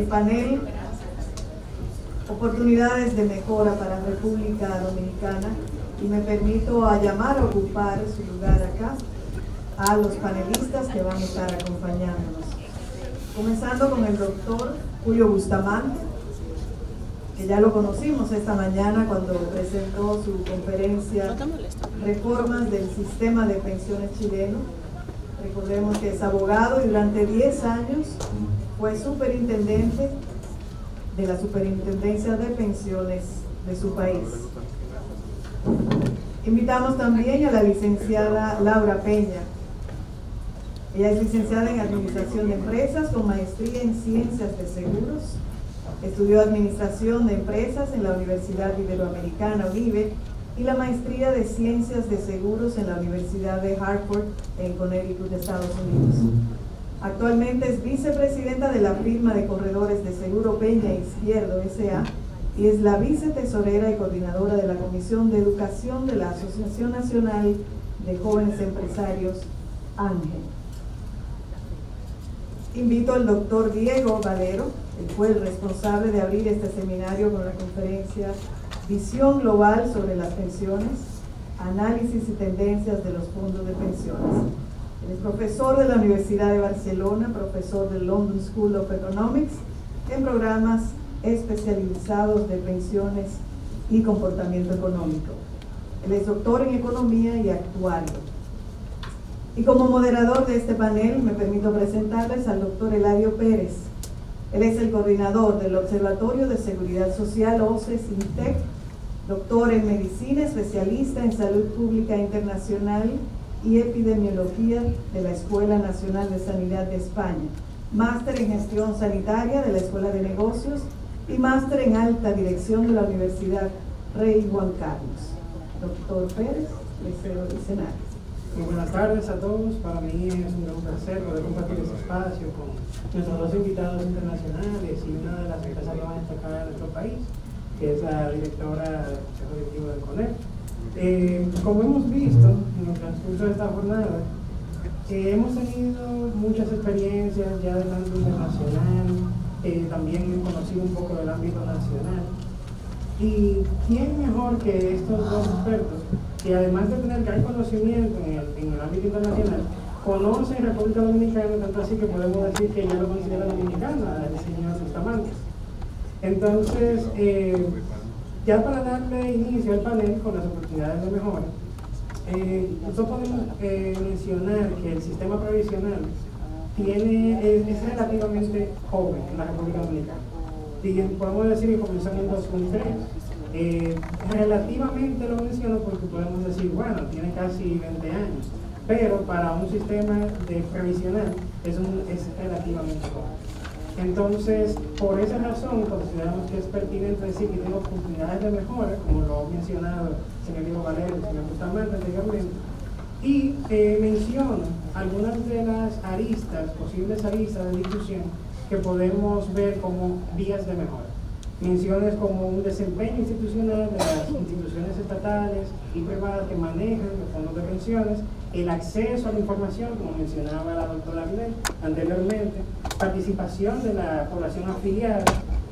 el panel Oportunidades de Mejora para República Dominicana, y me permito llamar a ocupar su lugar acá a los panelistas que van a estar acompañándonos. Comenzando con el doctor Julio Bustamante, que ya lo conocimos esta mañana cuando presentó su conferencia Reformas del Sistema de Pensiones Chileno. Recordemos que es abogado y durante 10 años fue superintendente de la Superintendencia de Pensiones de su país. Invitamos también a la licenciada Laura Peña. Ella es licenciada en Administración de Empresas con maestría en Ciencias de Seguros. Estudió Administración de Empresas en la Universidad Iberoamericana, UNIBE, y la maestría de Ciencias de Seguros en la Universidad de Hartford, en Connecticut, Estados Unidos. Actualmente es vicepresidenta de la firma de corredores de seguro Peña Izquierdo S.A. y es la vicetesorera y coordinadora de la Comisión de Educación de la Asociación Nacional de Jóvenes Empresarios, ANGE. Invito al doctor Diego Valero, él fue el responsable de abrir este seminario con la conferencia Visión Global sobre las Pensiones, Análisis y Tendencias de los Fondos de Pensiones. Él es profesor de la Universidad de Barcelona, profesor del London School of Economics, en programas especializados de pensiones y comportamiento económico. Él es doctor en Economía y actuario. Y como moderador de este panel, me permito presentarles al doctor Eladio Pérez. Él es el coordinador del Observatorio de Seguridad Social, OCE-SINTEC, doctor en Medicina, especialista en Salud Pública Internacional y Epidemiología de la Escuela Nacional de Sanidad de España, máster en Gestión Sanitaria de la Escuela de Negocios y máster en Alta Dirección de la Universidad Rey Juan Carlos. Doctor Pérez, le cedo el escenario. Muy buenas tardes a todos. Para mí es un gran placer poder compartir este espacio con nuestros dos invitados internacionales y una de las empresas más destacadas de nuestro país, que es la directora del Consejo Directivo del CONEP. Como hemos visto en el transcurso de esta jornada, hemos tenido muchas experiencias ya del ámbito internacional, también hemos conocido un poco del ámbito nacional. Y quién mejor que estos dos expertos, que además de tener gran conocimiento en el ámbito internacional, conocen República Dominicana, tanto así que podemos decir que ya lo considera dominicana, el señor Bustamante. Entonces, ya para darle inicio al panel con las oportunidades de mejora, nosotros podemos mencionar que el sistema previsional es relativamente joven en la República Dominicana. Y podemos decir que comenzó en el 2003. Relativamente lo menciono porque podemos decir, bueno, tiene casi 20 años, pero para un sistema de previsional es relativamente joven. Entonces, por esa razón, consideramos que es pertinente decir que tiene oportunidades de mejora, como lo ha mencionado el señor Diego Valero, el señor Bustamante anteriormente, y menciono algunas de las posibles aristas de discusión que podemos ver como vías de mejora. Menciones como un desempeño institucional de las instituciones estatales y privadas que manejan los fondos de pensiones, el acceso a la información, como mencionaba la doctora Avilés anteriormente, participación de la población afiliada,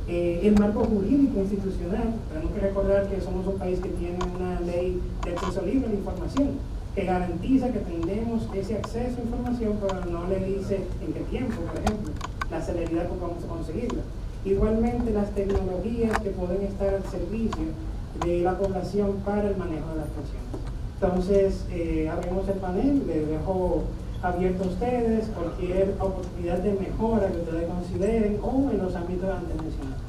el marco jurídico institucional. Tenemos que recordar que somos un país que tiene una ley de acceso libre a la información, que garantiza que tengamos ese acceso a información, pero no le dice en qué tiempo, por ejemplo, la celeridad que vamos a conseguirla. Igualmente las tecnologías que pueden estar al servicio de la población para el manejo de las pensiones. Entonces, abrimos el panel, les dejo abierto a ustedes cualquier oportunidad de mejora que ustedes consideren o en los ámbitos antes mencionados.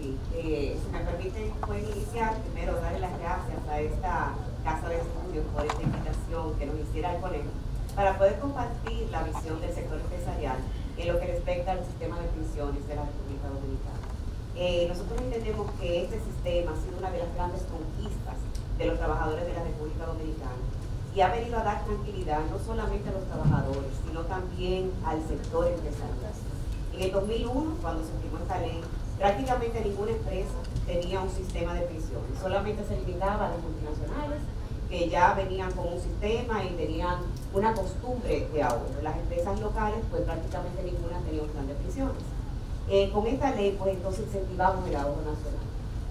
Sí, si me permiten, pueden iniciar. Primero, darle las gracias a esta Casa de Estudios por esta invitación que nos hiciera el colegio para poder compartir la visión del sector empresarial en lo que respecta al sistema de pensiones de la República Dominicana. Nosotros entendemos que este sistema ha sido una de las grandes conquistas de los trabajadores de la República Dominicana y ha venido a dar tranquilidad no solamente a los trabajadores, sino también al sector empresarial. En el 2001, cuando se firmó esta ley, prácticamente ninguna empresa tenía un sistema de pensiones, solamente se limitaba a las multinacionales que ya venían con un sistema y tenían una costumbre de ahorro. Las empresas locales, pues prácticamente ninguna tenía un plan de pensiones. Con esta ley, pues entonces incentivamos el ahorro nacional.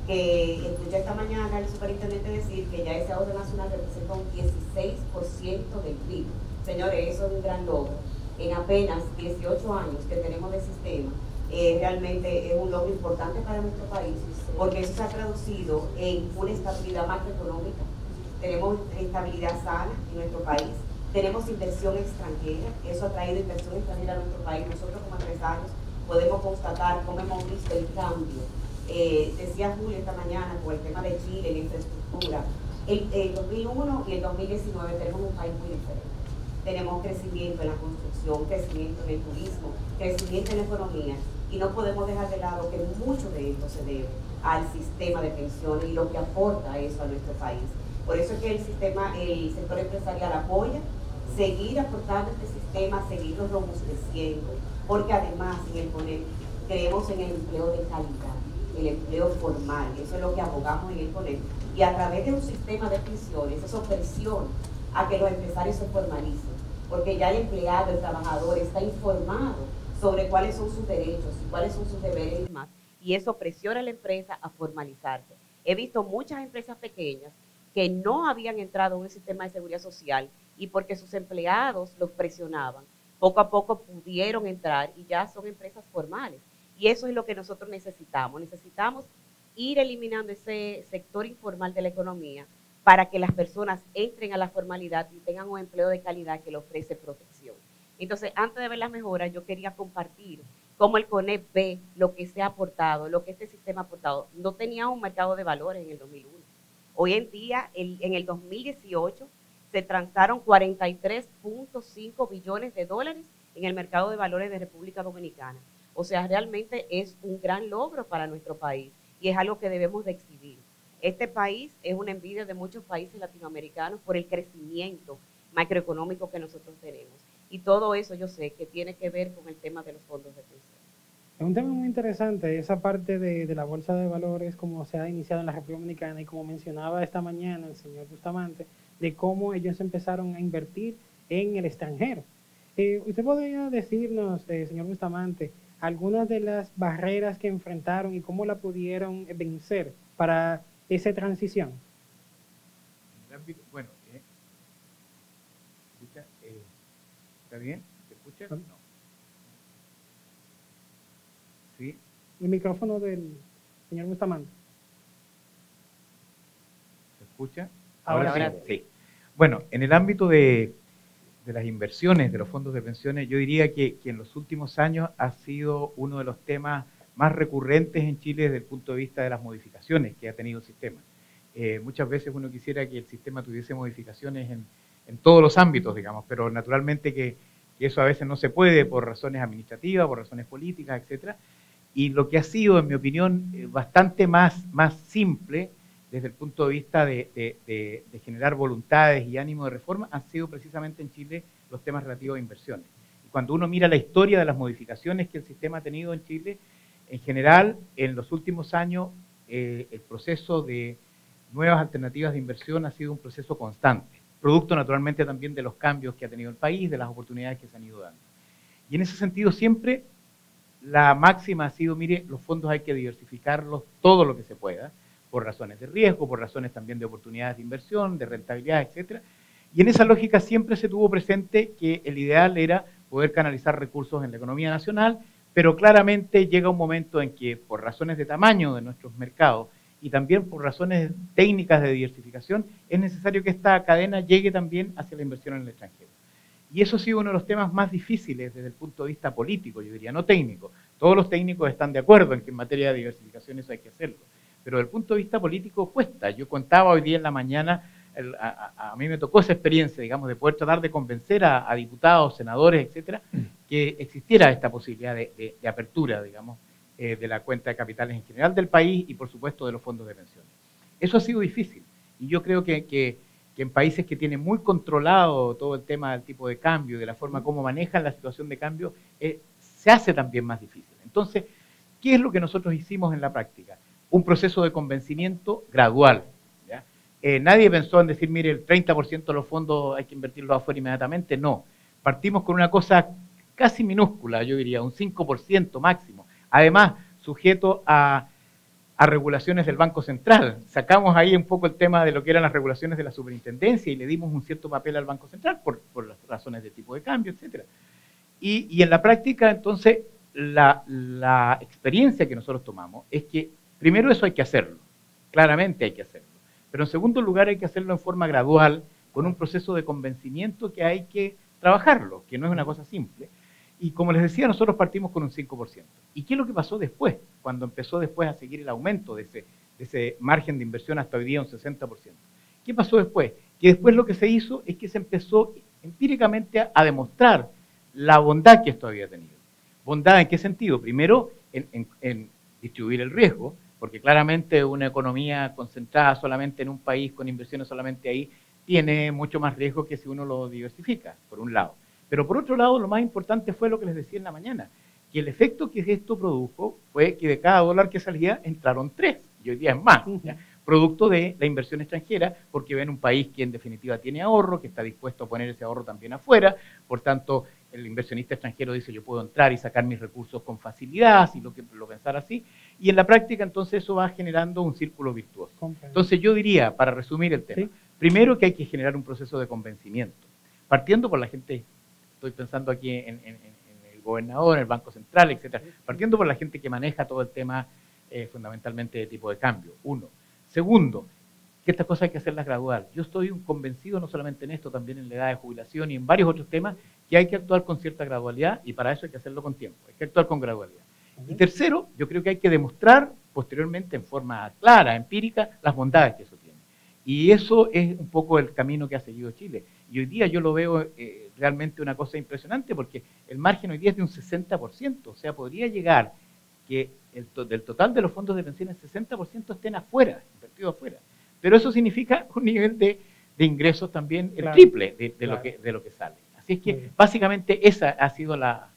Escuché esta mañana el superintendente decir que ya ese ahorro nacional representa un 16% del PIB. Señores, eso es un gran logro. En apenas 18 años que tenemos de sistema, realmente es un logro importante para nuestro país, porque eso se ha traducido en una estabilidad macroeconómica. Tenemos estabilidad sana en nuestro país, tenemos inversión extranjera, eso ha traído inversión extranjera a nuestro país. Nosotros como empresarios podemos constatar cómo hemos visto el cambio. Decía Julio esta mañana con el tema de Chile, la infraestructura. El 2001 y el 2019 tenemos un país muy diferente. Tenemos crecimiento en la construcción, crecimiento en el turismo, crecimiento en la economía, y no podemos dejar de lado que mucho de esto se debe al sistema de pensiones y lo que aporta eso a nuestro país. Por eso es que el sector empresarial apoya seguir aportando este sistema, seguirlo robusteciendo, porque además en el PONEP creemos en el empleo de calidad, el empleo formal, eso es lo que abogamos en el PONEP, y a través de un sistema de pensiones eso presiona a que los empresarios se formalicen, porque ya el empleado, el trabajador está informado sobre cuáles son sus derechos y cuáles son sus deberes y demás, y eso presiona a la empresa a formalizarse. He visto muchas empresas pequeñas que no habían entrado en un sistema de seguridad social y porque sus empleados los presionaban, poco a poco pudieron entrar y ya son empresas formales. Y eso es lo que nosotros necesitamos. Necesitamos ir eliminando ese sector informal de la economía para que las personas entren a la formalidad y tengan un empleo de calidad que le ofrece protección. Entonces, antes de ver las mejoras, yo quería compartir cómo el CONEP ve lo que se ha aportado, lo que este sistema ha aportado. No tenía un mercado de valores en el 2001. Hoy en día, en el 2018, se transaron 43.5 billones de dólares en el mercado de valores de República Dominicana. O sea, realmente es un gran logro para nuestro país y es algo que debemos de exhibir. Este país es una envidia de muchos países latinoamericanos por el crecimiento macroeconómico que nosotros tenemos. Y todo eso yo sé que tiene que ver con el tema de los fondos de pensión. Es un tema muy interesante, esa parte de la bolsa de valores, como se ha iniciado en la República Dominicana y como mencionaba esta mañana el señor Bustamante, de cómo ellos empezaron a invertir en el extranjero. ¿Usted podría decirnos, señor Bustamante, algunas de las barreras que enfrentaron y cómo la pudieron vencer para esa transición? Bueno, ¿escucha? ¿Está bien? ¿Se escucha? No. ¿Sí? El micrófono del señor Bustamante. ¿Se escucha? Ahora sí. Bueno, en el ámbito de las inversiones, de los fondos de pensiones, yo diría que en los últimos años ha sido uno de los temas más recurrentes en Chile desde el punto de vista de las modificaciones que ha tenido el sistema. Muchas veces uno quisiera que el sistema tuviese modificaciones en todos los ámbitos, digamos, pero naturalmente que eso a veces no se puede por razones administrativas, por razones políticas, etcétera. Y lo que ha sido, en mi opinión, bastante más simple desde el punto de vista de generar voluntades y ánimo de reforma han sido precisamente en Chile los temas relativos a inversiones. Y cuando uno mira la historia de las modificaciones que el sistema ha tenido en Chile, en general, en los últimos años, el proceso de nuevas alternativas de inversión ha sido un proceso constante, producto naturalmente también de los cambios que ha tenido el país, de las oportunidades que se han ido dando. Y en ese sentido siempre la máxima ha sido, mire, los fondos hay que diversificarlos todo lo que se pueda, por razones de riesgo, por razones también de oportunidades de inversión, de rentabilidad, etcétera. Y en esa lógica siempre se tuvo presente que el ideal era poder canalizar recursos en la economía nacional, pero claramente llega un momento en que por razones de tamaño de nuestros mercados y también por razones técnicas de diversificación, es necesario que esta cadena llegue también hacia la inversión en el extranjero. Y eso ha sido uno de los temas más difíciles desde el punto de vista político, yo diría, no técnico. Todos los técnicos están de acuerdo en que en materia de diversificación eso hay que hacerlo. Pero desde el punto de vista político cuesta. Yo contaba hoy día en la mañana, a mí me tocó esa experiencia, digamos, de poder tratar de convencer a diputados, senadores, etcétera, que existiera esta posibilidad de apertura, digamos, de la cuenta de capitales en general del país y, por supuesto, de los fondos de pensiones. Eso ha sido difícil. Y yo creo que en países que tienen muy controlado todo el tema del tipo de cambio, de la forma como manejan la situación de cambio, se hace también más difícil. Entonces, ¿qué es lo que nosotros hicimos en la práctica? Un proceso de convencimiento gradual. ¿Ya? Nadie pensó en decir, mire, el 30% de los fondos hay que invertirlos afuera inmediatamente. No. Partimos con una cosa casi minúscula, yo diría, un 5% máximo. Además, sujeto a regulaciones del Banco Central. Sacamos ahí un poco el tema de lo que eran las regulaciones de la superintendencia y le dimos un cierto papel al Banco Central por las razones de tipo de cambio, etc. Y en la práctica, entonces, la experiencia que nosotros tomamos es que primero eso hay que hacerlo, claramente hay que hacerlo, pero en segundo lugar hay que hacerlo en forma gradual, con un proceso de convencimiento que hay que trabajarlo, que no es una cosa simple. Y como les decía, nosotros partimos con un 5%. ¿Y qué es lo que pasó después? Cuando empezó después a seguir el aumento de ese margen de inversión hasta hoy día un 60%. ¿Qué pasó después? Que después lo que se hizo es que se empezó empíricamente a demostrar la bondad que esto había tenido. ¿Bondad en qué sentido? Primero, en distribuir el riesgo, porque claramente una economía concentrada solamente en un país, con inversiones solamente ahí, tiene mucho más riesgo que si uno lo diversifica, por un lado. Pero por otro lado, lo más importante fue lo que les decía en la mañana, que el efecto que esto produjo fue que de cada dólar que salía entraron 3, y hoy día es más, ¿ya? Producto de la inversión extranjera, porque ven un país que en definitiva tiene ahorro, que está dispuesto a poner ese ahorro también afuera, por tanto el inversionista extranjero dice yo puedo entrar y sacar mis recursos con facilidad, si lo pensar así, y en la práctica entonces eso va generando un círculo virtuoso. Entonces yo diría, para resumir el tema, primero que hay que generar un proceso de convencimiento, partiendo por la gente. Estoy pensando aquí en el gobernador, en el Banco Central, etcétera. Partiendo por la gente que maneja todo el tema fundamentalmente de tipo de cambio. Uno. Segundo, que estas cosas hay que hacerlas gradual. Yo estoy convencido, no solamente en esto, también en la edad de jubilación y en varios otros temas, que hay que actuar con cierta gradualidad y para eso hay que hacerlo con tiempo. Hay que actuar con gradualidad. Y tercero, yo creo que hay que demostrar posteriormente en forma clara, empírica, las bondades que eso tiene. Y eso es un poco el camino que ha seguido Chile. Y hoy día yo lo veo realmente una cosa impresionante porque el margen hoy día es de un 60%. O sea, podría llegar que del total de los fondos de pensiones, el 60% estén afuera, invertidos afuera. Pero eso significa un nivel de ingresos también el triple de lo que sale. Así es que básicamente esa ha sido la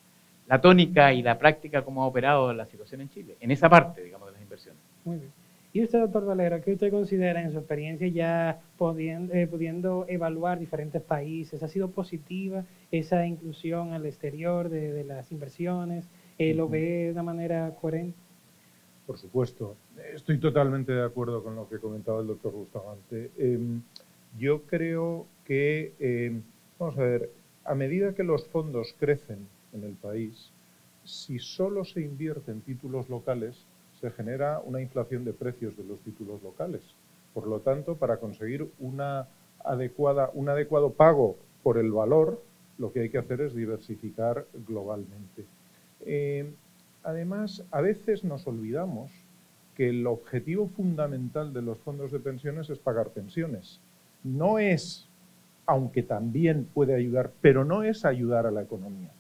tónica y la práctica como ha operado la situación en Chile, en esa parte, digamos, de las inversiones. Muy bien. ¿Y usted, doctor Valera, qué usted considera en su experiencia ya pudiendo evaluar diferentes países? ¿Ha sido positiva esa inclusión al exterior de las inversiones? ¿Lo ve de una manera coherente? Por supuesto. Estoy totalmente de acuerdo con lo que comentaba el doctor Bustamante. Yo creo que, vamos a ver, a medida que los fondos crecen en el país, si solo se invierte en títulos locales, se genera una inflación de precios de los títulos locales. Por lo tanto, para conseguir un adecuado pago por el valor, lo que hay que hacer es diversificar globalmente. Además, a veces nos olvidamos que el objetivo fundamental de los fondos de pensiones es pagar pensiones. No es, aunque también puede ayudar, pero no es ayudar a la economía.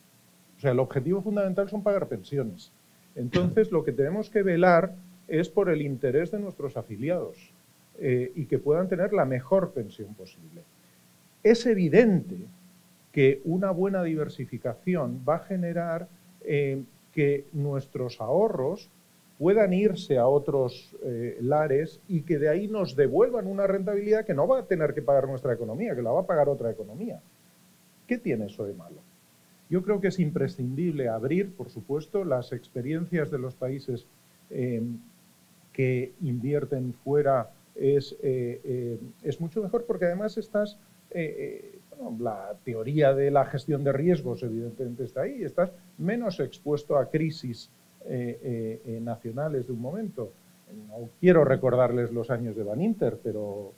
O sea, el objetivo fundamental son pagar pensiones. Entonces, lo que tenemos que velar es por el interés de nuestros afiliados y que puedan tener la mejor pensión posible. Es evidente que una buena diversificación va a generar que nuestros ahorros puedan irse a otros lares y que de ahí nos devuelvan una rentabilidad que no va a tener que pagar nuestra economía, que la va a pagar otra economía. ¿Qué tiene eso de malo? Yo creo que es imprescindible abrir, por supuesto, las experiencias de los países que invierten fuera es mucho mejor porque además la teoría de la gestión de riesgos evidentemente está ahí, estás menos expuesto a crisis nacionales de un momento. No quiero recordarles los años de Bankinter, pero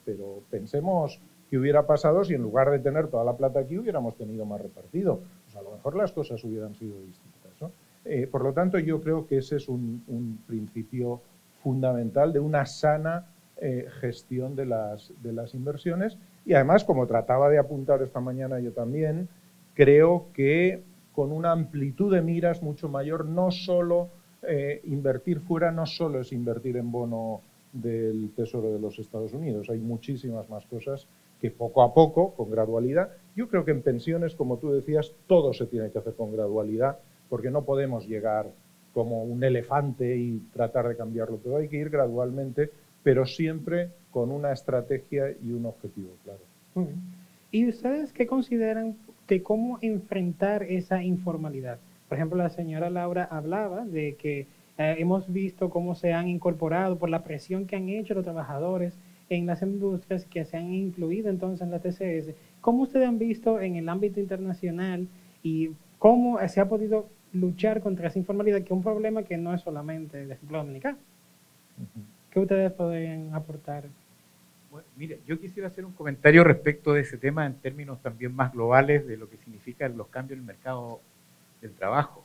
pensemos qué hubiera pasado si en lugar de tener toda la plata aquí hubiéramos tenido más repartido. Pues a lo mejor las cosas hubieran sido distintas, ¿no? Por lo tanto, yo creo que ese es un principio fundamental de una sana gestión de las inversiones. Y además, como trataba de apuntar esta mañana yo también, creo que con una amplitud de miras mucho mayor, no solo invertir fuera, no solo es invertir en bono del Tesoro de los Estados Unidos. Hay muchísimas más cosas que poco a poco, con gradualidad. Yo creo que en pensiones, como tú decías, todo se tiene que hacer con gradualidad, porque no podemos llegar como un elefante y tratar de cambiarlo todo. Hay que ir gradualmente, pero siempre con una estrategia y un objetivo claro. Muy bien. ¿Y ustedes qué consideran de cómo enfrentar esa informalidad? Por ejemplo, la señora Laura hablaba de que hemos visto cómo se han incorporado por la presión que han hecho los trabajadores en las industrias que se han incluido entonces en la TCS. ¿Cómo ustedes han visto en el ámbito internacional y cómo se ha podido luchar contra esa informalidad, que es un problema que no es solamente de República Dominicana? ¿Qué ustedes pueden aportar? Bueno, mire, yo quisiera hacer un comentario respecto de ese tema en términos también más globales de lo que significan los cambios en el mercado del trabajo.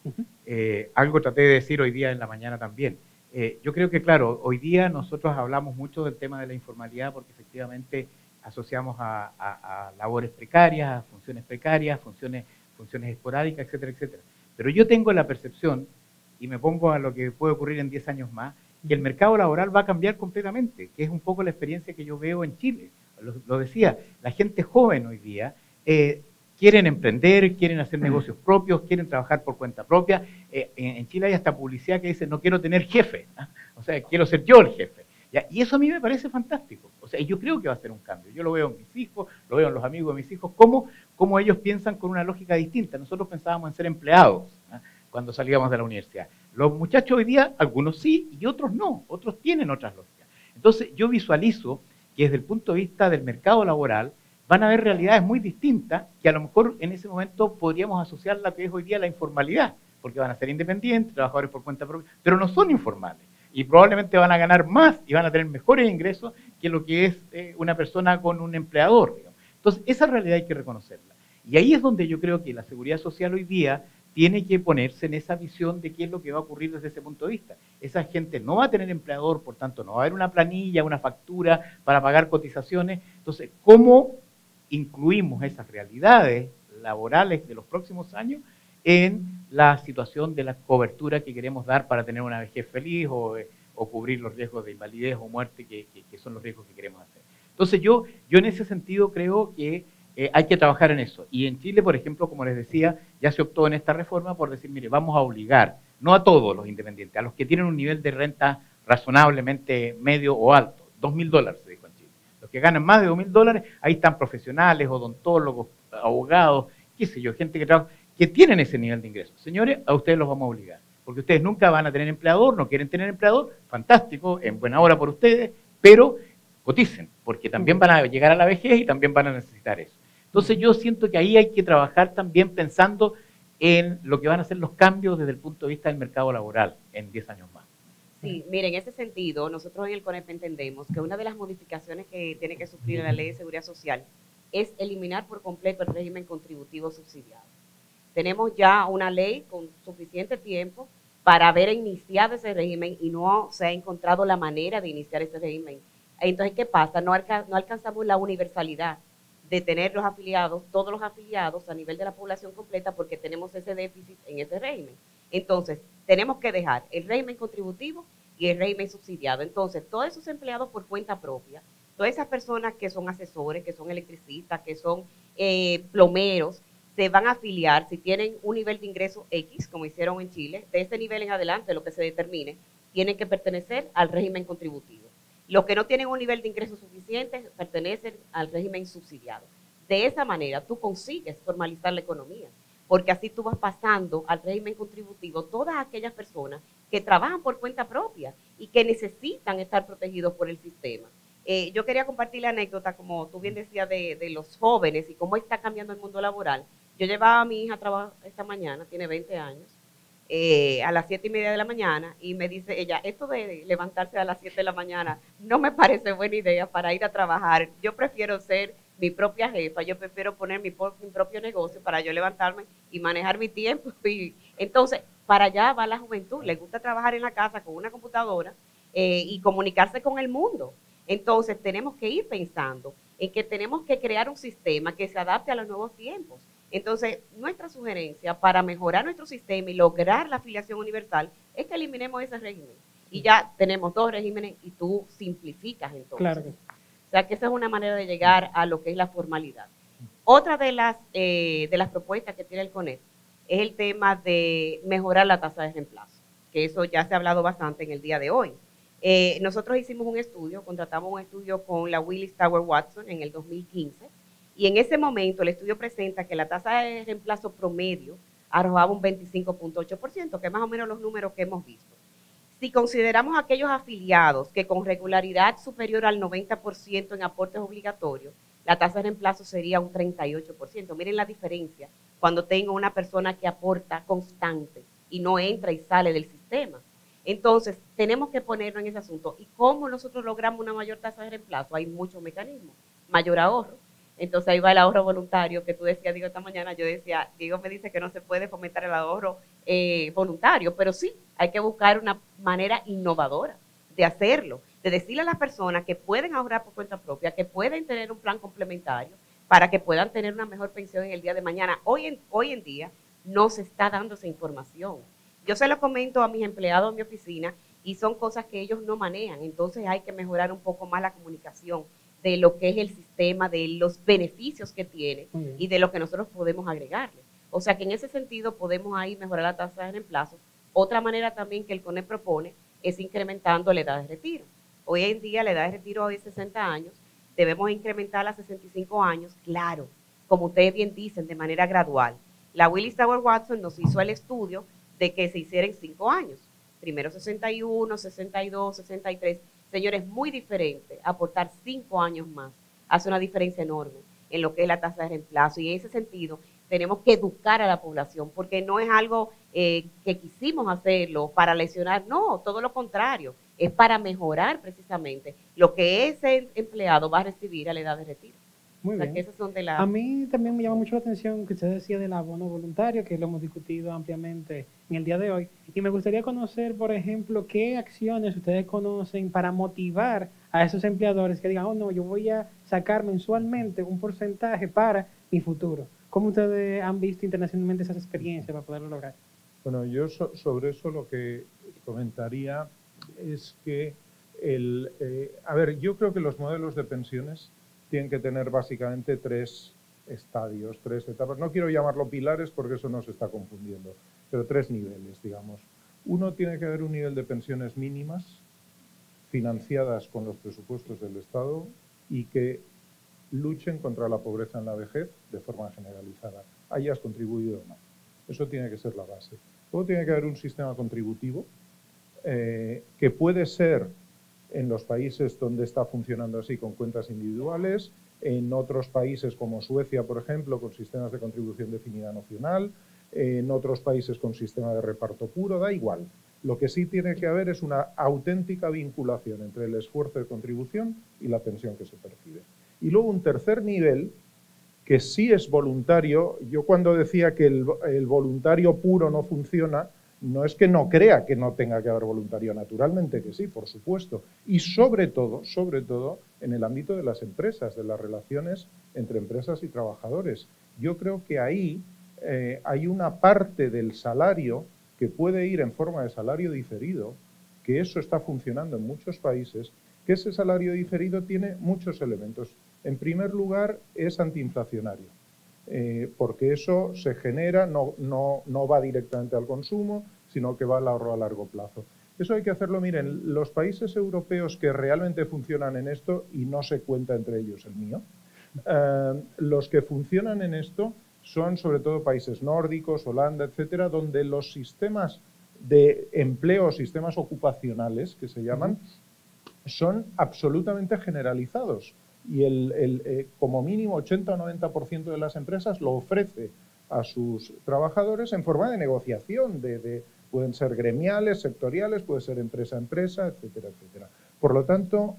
Algo traté de decir hoy día en la mañana también. Yo creo que, claro, hoy día nosotros hablamos mucho del tema de la informalidad porque efectivamente asociamos a labores precarias, a funciones precarias, funciones esporádicas, etcétera, etcétera. Pero yo tengo la percepción, y me pongo a lo que puede ocurrir en 10 años más, que el mercado laboral va a cambiar completamente, que es un poco la experiencia que yo veo en Chile. Lo decía, la gente joven hoy día quieren emprender, quieren hacer negocios propios, quieren trabajar por cuenta propia. En Chile hay hasta publicidad que dice, no quiero tener jefe, ¿no? O sea, quiero ser yo el jefe. ¿Ya? Y eso a mí me parece fantástico. O sea, yo creo que va a ser un cambio. Yo lo veo en mis hijos, lo veo en los amigos de mis hijos, cómo ellos piensan con una lógica distinta. Nosotros pensábamos en ser empleados, ¿no? Cuando salíamos de la universidad. Los muchachos hoy día, algunos sí y otros no, otros tienen otras lógicas. Entonces yo visualizo que desde el punto de vista del mercado laboral van a haber realidades muy distintas que a lo mejor en ese momento podríamos asociar la que es hoy día la informalidad, porque van a ser independientes, trabajadores por cuenta propia, pero no son informales y probablemente van a ganar más y van a tener mejores ingresos que lo que es una persona con un empleador, digamos. Entonces esa realidad hay que reconocerla. Y ahí es donde yo creo que la seguridad social hoy día tiene que ponerse en esa visión de qué es lo que va a ocurrir desde ese punto de vista. Esa gente no va a tener empleador, por tanto no va a haber una planilla, una factura para pagar cotizaciones. Entonces, ¿cómo incluimos esas realidades laborales de los próximos años en la situación de la cobertura que queremos dar para tener una vejez feliz o cubrir los riesgos de invalidez o muerte que son los riesgos que queremos hacer? Entonces, yo en ese sentido creo que hay que trabajar en eso. Y en Chile, por ejemplo, como les decía, ya se optó en esta reforma por decir, mire, vamos a obligar, no a todos los independientes, a los que tienen un nivel de renta razonablemente medio o alto, $2.000 se dijo en Chile. Los que ganan más de $2.000, ahí están profesionales, odontólogos, abogados, qué sé yo, gente que trabaja, que tienen ese nivel de ingresos. Señores, a ustedes los vamos a obligar, porque ustedes nunca van a tener empleador, no quieren tener empleador, fantástico, en buena hora por ustedes, pero coticen, porque también van a llegar a la vejez y también van a necesitar eso. Entonces yo siento que ahí hay que trabajar también pensando en lo que van a ser los cambios desde el punto de vista del mercado laboral en 10 años más. Sí, mire, en ese sentido, nosotros en el CONEP entendemos que una de las modificaciones que tiene que sufrir la Ley de Seguridad Social es eliminar por completo el régimen contributivo subsidiado. Tenemos ya una ley con suficiente tiempo para haber iniciado ese régimen y no se ha encontrado la manera de iniciar ese régimen. Entonces, ¿qué pasa? No alcanzamos la universalidad de tener los afiliados, todos los afiliados a nivel de la población completa porque tenemos ese déficit en ese régimen. Entonces, tenemos que dejar el régimen contributivo y el régimen subsidiado. Entonces, todos esos empleados por cuenta propia, todas esas personas que son asesores, que son electricistas, que son plomeros, se van a afiliar si tienen un nivel de ingreso X, como hicieron en Chile, de ese nivel en adelante, lo que se determine, tienen que pertenecer al régimen contributivo. Los que no tienen un nivel de ingreso suficiente pertenecen al régimen subsidiado. De esa manera tú consigues formalizar la economía, porque así tú vas pasando al régimen contributivo todas aquellas personas que trabajan por cuenta propia y que necesitan estar protegidos por el sistema. Yo quería compartir la anécdota, como tú bien decías, de los jóvenes y cómo está cambiando el mundo laboral. Yo llevaba a mi hija a trabajar esta mañana, tiene 20 años, a las 7:30 de la mañana y me dice ella, esto de levantarse a las 7 de la mañana no me parece buena idea para ir a trabajar. Yo prefiero ser mi propia jefa, yo prefiero poner mi propio negocio para yo levantarme y manejar mi tiempo. Y entonces, para allá va la juventud, le gusta trabajar en la casa con una computadora y comunicarse con el mundo. Entonces, tenemos que ir pensando en que tenemos que crear un sistema que se adapte a los nuevos tiempos. Entonces, nuestra sugerencia para mejorar nuestro sistema y lograr la afiliación universal es que eliminemos ese régimen. Y ya tenemos 2 regímenes y tú simplificas entonces. Claro. O sea, que esa es una manera de llegar a lo que es la formalidad. Otra de las propuestas que tiene el CONEP es el tema de mejorar la tasa de reemplazo, que eso ya se ha hablado bastante en el día de hoy. Nosotros hicimos un estudio, contratamos un estudio con la Willis Tower Watson en el 2015, y en ese momento el estudio presenta que la tasa de reemplazo promedio arrojaba un 25.8%, que es más o menos los números que hemos visto. Si consideramos aquellos afiliados que con regularidad superior al 90% en aportes obligatorios, la tasa de reemplazo sería un 38%. Miren la diferencia cuando tengo una persona que aporta constante y no entra y sale del sistema. Entonces, tenemos que ponernos en ese asunto. ¿Y cómo nosotros logramos una mayor tasa de reemplazo? Hay muchos mecanismos. Mayor ahorro. Entonces, ahí va el ahorro voluntario que tú decías, Diego, esta mañana. Yo decía, Diego me dice que no se puede fomentar el ahorro voluntario, pero sí, hay que buscar una manera innovadora de hacerlo, de decirle a las personas que pueden ahorrar por cuenta propia, que pueden tener un plan complementario para que puedan tener una mejor pensión en el día de mañana. Hoy en día no se está dando esa información. Yo se lo comento a mis empleados en mi oficina y son cosas que ellos no manejan. Entonces hay que mejorar un poco más la comunicación de lo que es el sistema, de los beneficios que tiene y de lo que nosotros podemos agregarle. O sea que en ese sentido podemos ahí mejorar la tasa de reemplazo. Otra manera también que el CONE propone es incrementando la edad de retiro. Hoy en día la edad de retiro es 60 años, debemos incrementarla a 65 años, claro, como ustedes bien dicen, de manera gradual. La Willis Tower Watson nos hizo el estudio de que se hiciera en 5 años. Primero 61, 62, 63. Señores, muy diferente. Aportar 5 años más hace una diferencia enorme en lo que es la tasa de reemplazo. Y en ese sentido, tenemos que educar a la población, porque no es algo que quisimos hacerlo para lesionar, no, todo lo contrario. Es para mejorar precisamente lo que ese empleado va a recibir a la edad de retiro. Muy bien. Que esas son de A mí también me llama mucho la atención que usted decía del abono voluntario, que lo hemos discutido ampliamente en el día de hoy. Y me gustaría conocer, por ejemplo, qué acciones ustedes conocen para motivar a esos empleadores que digan, oh no, yo voy a sacar mensualmente un porcentaje para mi futuro. ¿Cómo ustedes han visto internacionalmente esas experiencias para poderlo lograr? Bueno, yo sobre eso lo que comentaría es que a ver, yo creo que los modelos de pensiones tienen que tener básicamente 3 estadios, 3 etapas. No quiero llamarlo pilares porque eso nos está confundiendo, pero 3 niveles, digamos. Uno, tiene que haber un nivel de pensiones mínimas financiadas con los presupuestos del Estado y que luchen contra la pobreza en la vejez de forma generalizada, hayas contribuido o no. Eso tiene que ser la base. Luego tiene que haber un sistema contributivo que puede ser en los países donde está funcionando así con cuentas individuales, en otros países como Suecia, por ejemplo, con sistemas de contribución definida nacional, en otros países con sistema de reparto puro, da igual. Lo que sí tiene que haber es una auténtica vinculación entre el esfuerzo de contribución y la pensión que se percibe. Y luego un tercer nivel, que sí es voluntario. Yo cuando decía que el voluntario puro no funciona, no es que no crea que no tenga que haber voluntario, naturalmente que sí, por supuesto. Y sobre todo, en el ámbito de las empresas, de las relaciones entre empresas y trabajadores. Yo creo que ahí hay una parte del salario que puede ir en forma de salario diferido, que eso está funcionando en muchos países, que ese salario diferido tiene muchos elementos. En primer lugar, es antiinflacionario, porque eso se genera, no va directamente al consumo, sino que va al ahorro a largo plazo. Eso hay que hacerlo, miren, los países europeos que realmente funcionan en esto, y no se cuenta entre ellos el mío, los que funcionan en esto son sobre todo países nórdicos, Holanda, etcétera, donde los sistemas de empleo, sistemas ocupacionales, que se llaman, son absolutamente generalizados. Y como mínimo 80 o 90% de las empresas lo ofrece a sus trabajadores en forma de negociación, pueden ser gremiales, sectoriales, puede ser empresa a empresa, etcétera, etcétera. Por lo tanto,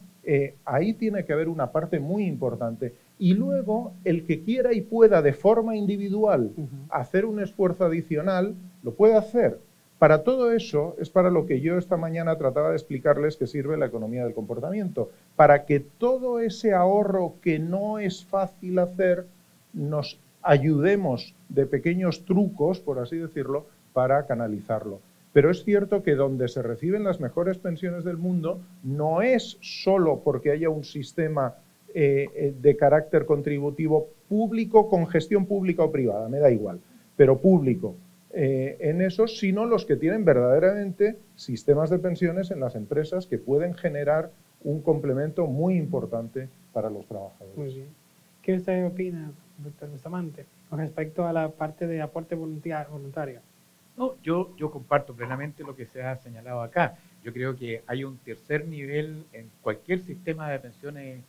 ahí tiene que haber una parte muy importante. Y luego, el que quiera y pueda de forma individual hacer un esfuerzo adicional, lo puede hacer. Para todo eso es para lo que yo esta mañana trataba de explicarles que sirve la economía del comportamiento, para que todo ese ahorro que no es fácil hacer, nos ayudemos de pequeños trucos, por así decirlo, para canalizarlo. Pero es cierto que donde se reciben las mejores pensiones del mundo no es solo porque haya un sistema de carácter contributivo público con gestión pública o privada, me da igual, pero público. En esos, sino los que tienen verdaderamente sistemas de pensiones en las empresas que pueden generar un complemento muy importante para los trabajadores. Muy bien. ¿Qué usted opina, doctor Bustamante, con respecto a la parte de aporte voluntario? No, yo comparto plenamente lo que se ha señalado acá. Yo creo que hay un tercer nivel en cualquier sistema de pensiones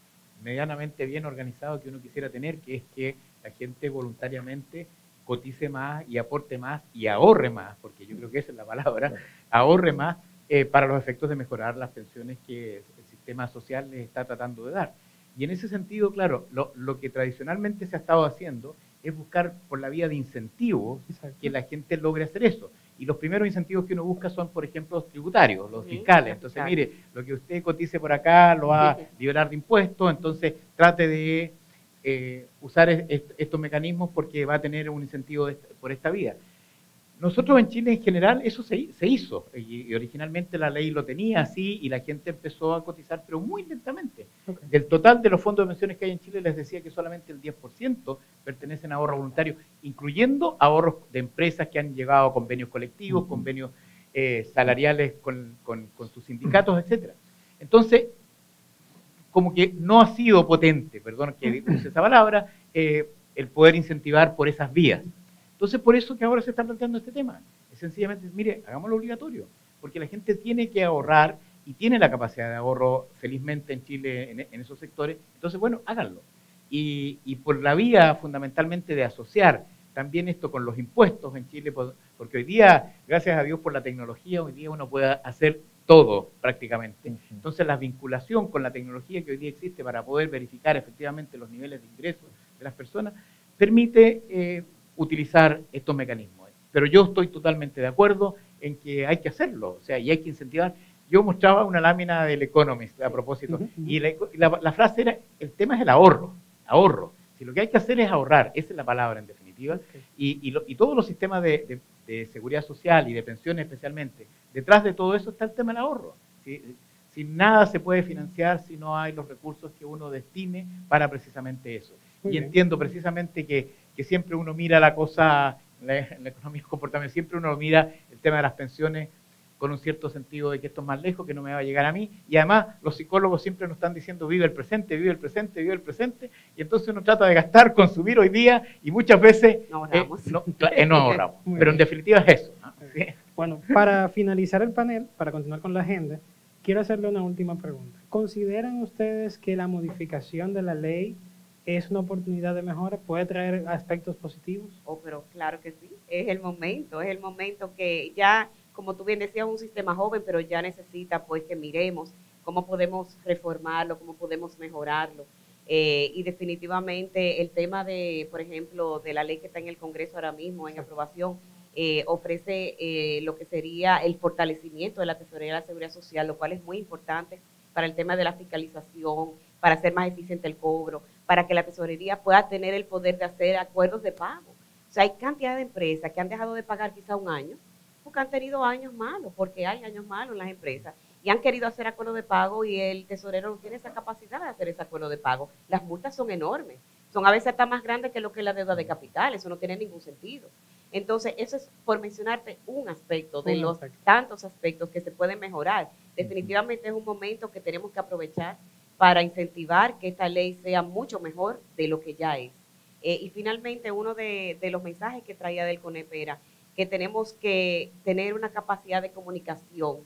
medianamente bien organizado que uno quisiera tener, que es que la gente voluntariamente cotice más y aporte más y ahorre más, porque yo creo que esa es la palabra, ahorre más para los efectos de mejorar las pensiones que el sistema social les está tratando de dar. Y en ese sentido, claro, lo que tradicionalmente se ha estado haciendo es buscar por la vía de incentivos que la gente logre hacer eso. Y los primeros incentivos que uno busca son, por ejemplo, los tributarios, los fiscales. Entonces, mire, lo que usted cotice por acá lo va a liberar de impuestos, entonces trate de usar estos mecanismos porque va a tener un incentivo por esta vía. Nosotros en Chile en general eso se hizo y originalmente la ley lo tenía así y la gente empezó a cotizar pero muy lentamente. Okay. Del total de los fondos de pensiones que hay en Chile les decía que solamente el 10% pertenecen a ahorro voluntario, incluyendo ahorros de empresas que han llegado a convenios colectivos, convenios salariales con sus sindicatos, etcétera. Entonces, como que no ha sido potente, perdón que use esa palabra, el poder incentivar por esas vías. Entonces, por eso que ahora se está planteando este tema. Es sencillamente, mire, hagámoslo obligatorio, porque la gente tiene que ahorrar y tiene la capacidad de ahorro, felizmente en Chile, en esos sectores. Entonces, bueno, háganlo. Y por la vía fundamentalmente de asociar también esto con los impuestos en Chile, porque hoy día, gracias a Dios por la tecnología, hoy día uno puede hacer todo prácticamente. Entonces, la vinculación con la tecnología que hoy día existe para poder verificar efectivamente los niveles de ingresos de las personas, permite utilizar estos mecanismos. Pero yo estoy totalmente de acuerdo en que hay que hacerlo, o sea, y hay que incentivar. Yo mostraba una lámina del Economist a propósito, y la frase era, el tema es el ahorro. Si lo que hay que hacer es ahorrar, esa es la palabra en definitiva, y todos los sistemas de seguridad social y de pensiones especialmente, detrás de todo eso está el tema del ahorro. Si nada se puede financiar si no hay los recursos que uno destine para precisamente eso. Y entiendo precisamente que siempre uno mira la cosa, la economía comportamental, siempre uno mira el tema de las pensiones con un cierto sentido de que esto es más lejos, que no me va a llegar a mí, y además los psicólogos siempre nos están diciendo vive el presente, vive el presente, vive el presente, y entonces uno trata de gastar, consumir hoy día, y muchas veces no ahorramos. Pero en definitiva es eso, ¿no? ¿Sí? Bueno, para finalizar el panel, para continuar con la agenda, quiero hacerle una última pregunta. ¿Consideran ustedes que la modificación de la ley es una oportunidad de mejora? ¿Puede traer aspectos positivos? Oh, pero claro que sí. Es el momento que ya, como tú bien decías, es un sistema joven, pero ya necesita pues que miremos cómo podemos reformarlo, cómo podemos mejorarlo. Y definitivamente el tema de, por ejemplo, de la ley que está en el Congreso ahora mismo en aprobación, ofrece lo que sería el fortalecimiento de la Tesorería de la Seguridad Social, lo cual es muy importante para el tema de la fiscalización, para hacer más eficiente el cobro, para que la tesorería pueda tener el poder de hacer acuerdos de pago. O sea, hay cantidad de empresas que han dejado de pagar quizá un año, porque han tenido años malos, porque hay años malos en las empresas, y han querido hacer acuerdos de pago y el tesorero no tiene esa capacidad de hacer ese acuerdo de pago. Las multas son enormes, son a veces hasta más grandes que lo que es la deuda de capital, eso no tiene ningún sentido. Entonces, eso es por mencionarte un aspecto de los tantos aspectos que se pueden mejorar. Definitivamente es un momento que tenemos que aprovechar para incentivar que esta ley sea mucho mejor de lo que ya es. Y finalmente, uno de los mensajes que traía del CONEP era que tenemos que tener una capacidad de comunicación,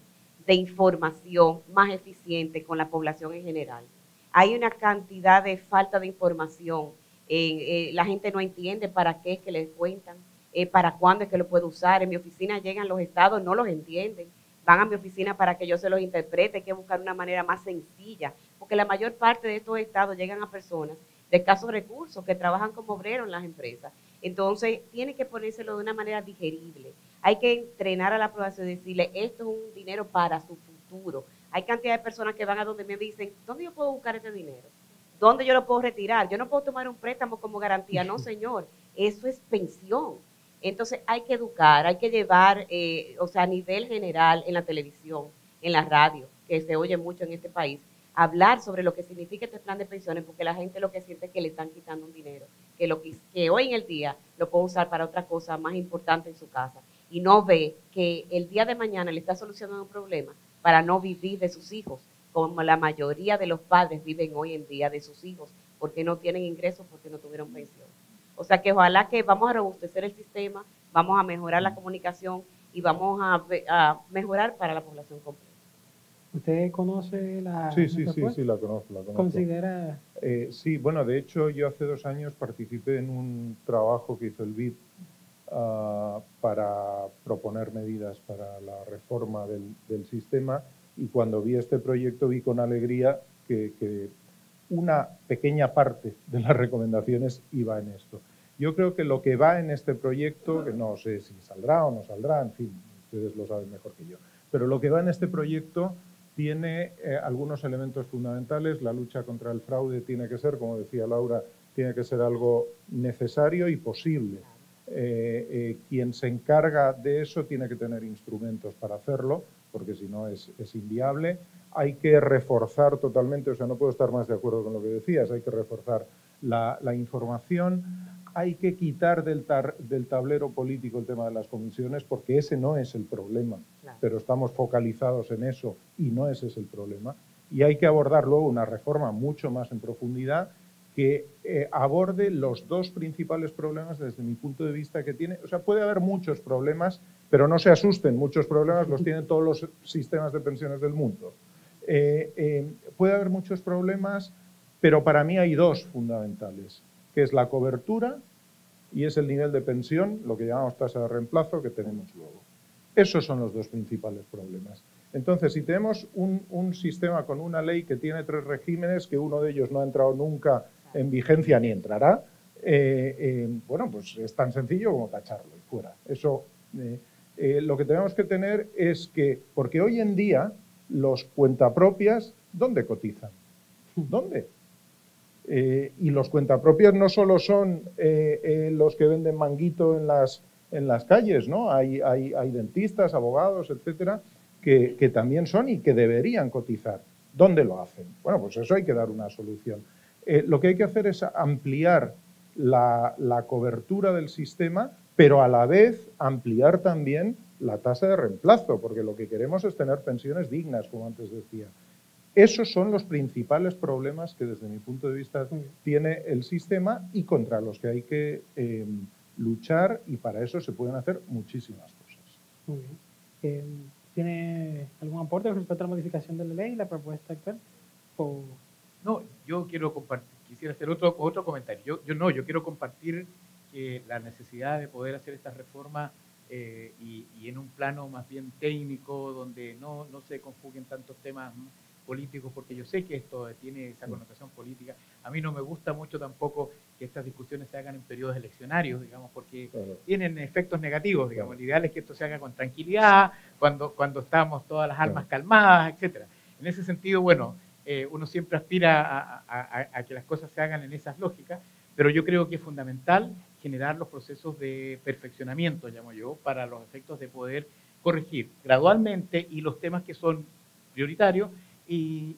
de información más eficiente con la población en general. Hay una cantidad de falta de información, la gente no entiende para qué es que les cuentan, para cuándo es que lo puede usar. En mi oficina llegan los estados, no los entienden, van a mi oficina para que yo se los interprete, hay que buscar una manera más sencilla, porque la mayor parte de estos estados llegan a personas de escasos recursos que trabajan como obreros en las empresas. Entonces, tiene que ponérselo de una manera digerible. Hay que entrenar a la población y decirle, esto es un dinero para su futuro. Hay cantidad de personas que van a donde me dicen, ¿dónde yo puedo buscar este dinero? ¿Dónde yo lo puedo retirar? Yo no puedo tomar un préstamo como garantía. No, señor, eso es pensión. Entonces, hay que educar, hay que llevar, a nivel general en la televisión, en la radio, que se oye mucho en este país, hablar sobre lo que significa este plan de pensiones, porque la gente lo que siente es que le están quitando un dinero, que hoy en el día lo puede usar para otra cosa más importante en su casa, y no ve que el día de mañana le está solucionando un problema para no vivir de sus hijos, como la mayoría de los padres viven hoy en día de sus hijos, porque no tienen ingresos, porque no tuvieron pensión. O sea que ojalá que vamos a robustecer el sistema, vamos a mejorar la comunicación y vamos a mejorar para la población completa. ¿Usted conoce la Sí, la conozco. ¿Considera? Sí, bueno, de hecho yo hace 2 años participé en un trabajo que hizo el BID para proponer medidas para la reforma del sistema, y cuando vi este proyecto vi con alegría que una pequeña parte de las recomendaciones iba en esto. Yo creo que lo que va en este proyecto, que no sé si saldrá o no saldrá, en fin, ustedes lo saben mejor que yo, pero lo que va en este proyecto tiene algunos elementos fundamentales. La lucha contra el fraude tiene que ser, como decía Laura, tiene que ser algo necesario y posible. Quien se encarga de eso tiene que tener instrumentos para hacerlo, porque si no es inviable. Hay que reforzar totalmente, o sea, no puedo estar más de acuerdo con lo que decías, hay que reforzar la información. Hay que quitar del tablero político el tema de las comisiones, porque ese no es el problema, claro, pero estamos focalizados en eso y no ese es el problema. Y hay que abordar luego una reforma mucho más en profundidad que aborde los 2 principales problemas desde mi punto de vista que tiene. O sea, puede haber muchos problemas, pero no se asusten, muchos problemas los tienen todos los sistemas de pensiones del mundo. Puede haber muchos problemas, pero para mí hay 2 fundamentales, que es la cobertura y es el nivel de pensión, lo que llamamos tasa de reemplazo, que tenemos luego. Esos son los 2 principales problemas. Entonces, si tenemos un sistema con una ley que tiene 3 regímenes, que uno de ellos no ha entrado nunca en vigencia ni entrará, bueno, pues es tan sencillo como tacharlo y fuera. Eso, lo que tenemos que tener es que, porque hoy en día los cuentapropias, ¿dónde cotizan? ¿Dónde? Y los cuentapropias no solo son los que venden manguito en las calles, ¿no? Hay dentistas, abogados, etcétera, que también son y que deberían cotizar. ¿Dónde lo hacen? Bueno, pues eso hay que dar una solución. Lo que hay que hacer es ampliar la cobertura del sistema, pero a la vez ampliar también la tasa de reemplazo, porque lo que queremos es tener pensiones dignas, como antes decía. Esos son los principales problemas que desde mi punto de vista tiene el sistema y contra los que hay que luchar, y para eso se pueden hacer muchísimas cosas. Muy bien. ¿Tiene algún aporte respecto a la modificación de la ley y la propuesta actual? No, yo quiero compartir, quisiera hacer otro comentario. Yo quiero compartir que la necesidad de poder hacer esta reforma y en un plano más bien técnico, donde no se conjuguen tantos temas políticos, porque yo sé que esto tiene esa connotación política. A mí no me gusta mucho tampoco que estas discusiones se hagan en periodos eleccionarios, digamos, porque tienen efectos negativos, digamos. El ideal es que esto se haga con tranquilidad, cuando estamos todas las almas calmadas, etcétera. En ese sentido, bueno, uno siempre aspira a que las cosas se hagan en esas lógicas, pero yo creo que es fundamental generar los procesos de perfeccionamiento, llamo yo, para los efectos de poder corregir gradualmente y los temas que son prioritarios, y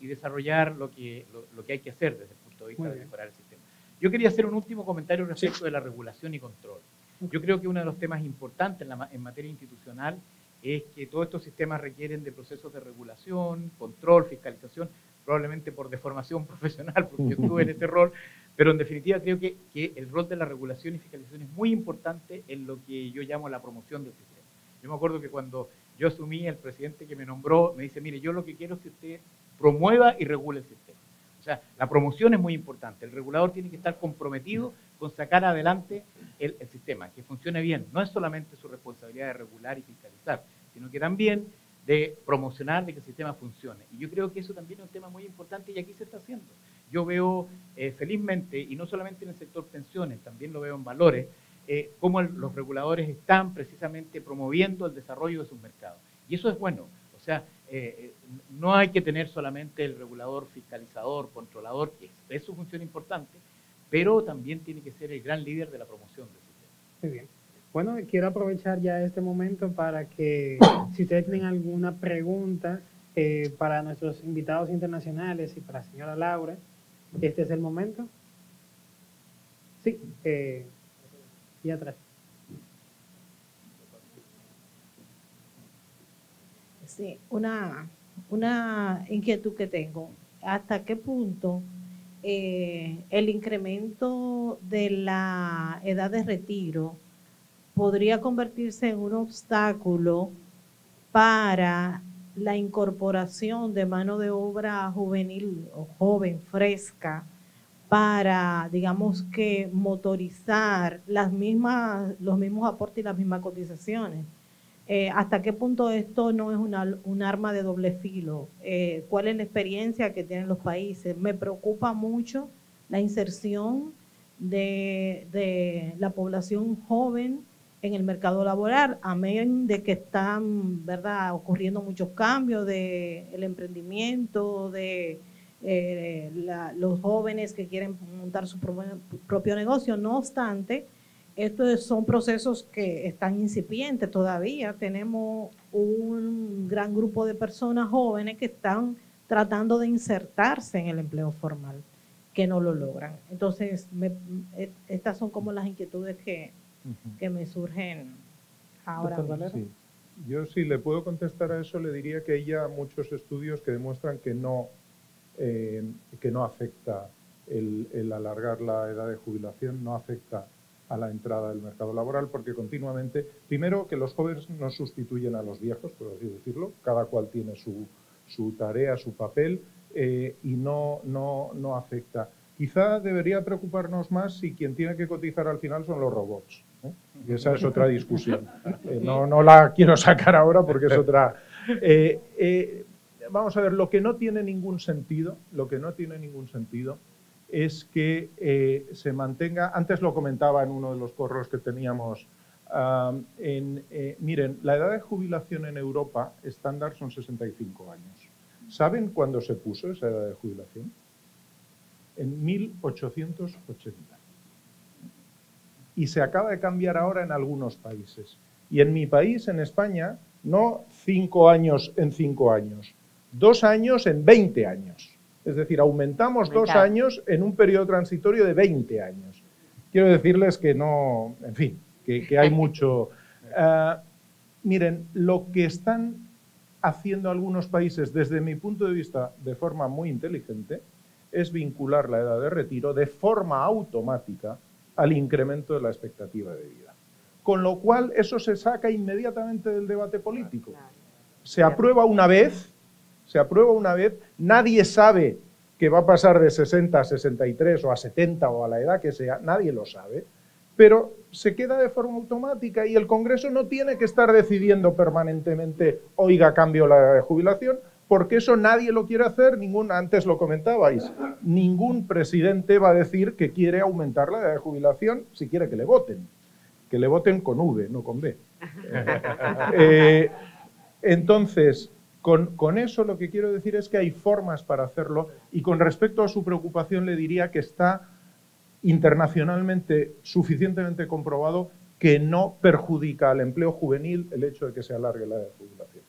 desarrollar lo que hay que hacer desde el punto de vista de mejorar el sistema. Yo quería hacer un último comentario respecto de la regulación y control. Yo creo que uno de los temas importantes en materia institucional es que todos estos sistemas requieren de procesos de regulación, control, fiscalización, probablemente por deformación profesional, porque yo estuve en ese rol, pero en definitiva creo que el rol de la regulación y fiscalización es muy importante en lo que yo llamo la promoción del sistema. Yo me acuerdo que cuando yo asumí, el presidente que me nombró me dice, mire, yo lo que quiero es que usted promueva y regule el sistema. O sea, la promoción es muy importante. El regulador tiene que estar comprometido con sacar adelante el sistema, que funcione bien. No es solamente su responsabilidad de regular y fiscalizar, sino que también de promocionar de que el sistema funcione. Y yo creo que eso también es un tema muy importante y aquí se está haciendo. Yo veo felizmente, y no solamente en el sector pensiones, también lo veo en valores, cómo los reguladores están precisamente promoviendo el desarrollo de sus mercados. Y eso es bueno. O sea, no hay que tener solamente el regulador fiscalizador, controlador, que es su función importante, pero también tiene que ser el gran líder de la promoción del sistema. Muy bien. Bueno, quiero aprovechar ya este momento para que, si ustedes tienen alguna pregunta para nuestros invitados internacionales y para la señora Laura, este es el momento. Sí, y atrás. Sí, una inquietud que tengo. ¿Hasta qué punto el incremento de la edad de retiro podría convertirse en un obstáculo para la incorporación de mano de obra juvenil o joven, fresca, para, digamos que, motorizar los mismos aportes y las mismas cotizaciones. ¿Hasta qué punto esto no es un arma de doble filo? ¿Cuál es la experiencia que tienen los países? Me preocupa mucho la inserción de la población joven en el mercado laboral, amén de que están, ¿verdad?, ocurriendo muchos cambios del emprendimiento, de los jóvenes que quieren montar su propio negocio. No obstante, estos son procesos que están incipientes todavía. Tenemos un gran grupo de personas jóvenes que están tratando de insertarse en el empleo formal, que no lo logran. Entonces, estas son como las inquietudes que me surgen ahora mismo. Sí. Yo, si le puedo contestar a eso, le diría que hay ya muchos estudios que demuestran que no afecta el alargar la edad de jubilación, no afecta a la entrada del mercado laboral, porque continuamente, primero, que los jóvenes no sustituyen a los viejos, por así decirlo, cada cual tiene su tarea, su papel, y no afecta. Quizá debería preocuparnos más si quien tiene que cotizar al final son los robots, ¿eh? Y esa es otra discusión. No la quiero sacar ahora porque es otra. Vamos a ver, lo que no tiene ningún sentido es que se mantenga, antes lo comentaba en uno de los correos que teníamos, miren, la edad de jubilación en Europa estándar son 65 años. ¿Saben cuándo se puso esa edad de jubilación? En 1880. Y se acaba de cambiar ahora en algunos países. Y en mi país, en España, no 5 años en 5 años, 2 años en 20 años. Es decir, aumentamos 2 años en un periodo transitorio de 20 años. Quiero decirles que no, en fin, que hay mucho. Miren, lo que están haciendo algunos países, desde mi punto de vista, de forma muy inteligente, es vincular la edad de retiro de forma automática al incremento de la expectativa de vida. Con lo cual, eso se saca inmediatamente del debate político. Se aprueba una vez, nadie sabe que va a pasar de 60 a 63 o a 70 o a la edad que sea, nadie lo sabe, pero se queda de forma automática y el Congreso no tiene que estar decidiendo permanentemente, oiga, cambio la edad de jubilación, porque eso nadie lo quiere hacer, antes lo comentabais, ningún presidente va a decir que quiere aumentar la edad de jubilación si quiere que le voten con V, no con B. Entonces, con eso lo que quiero decir es que hay formas para hacerlo y con respecto a su preocupación le diría que está internacionalmente suficientemente comprobado que no perjudica al empleo juvenil el hecho de que se alargue la edad de jubilación.